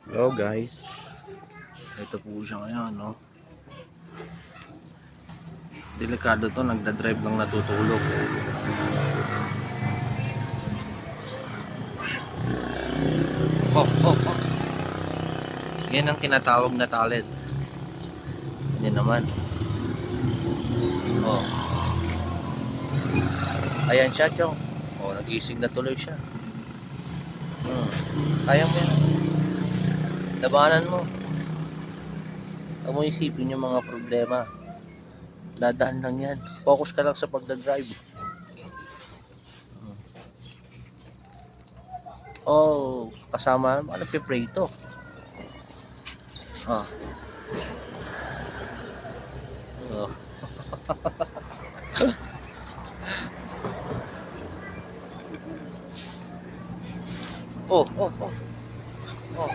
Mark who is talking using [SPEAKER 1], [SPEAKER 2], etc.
[SPEAKER 1] Hello guys, ito po siya ngayon, no? Delikado to, nagda-drive lang natutulog. Oh. Yan ang tinatawag na talent. Yan naman. Oh. Ayan siya, Chong. Oh, nagising na tuloy siya. Kaya mo yan. Labanan mo. Huwag mo isipin yung mga problema. Dadaan lang yan. Focus ka lang sa pagdadrive. Oh, kasama ano nagpe-pray to. Oh. Oh. Oh. Oh.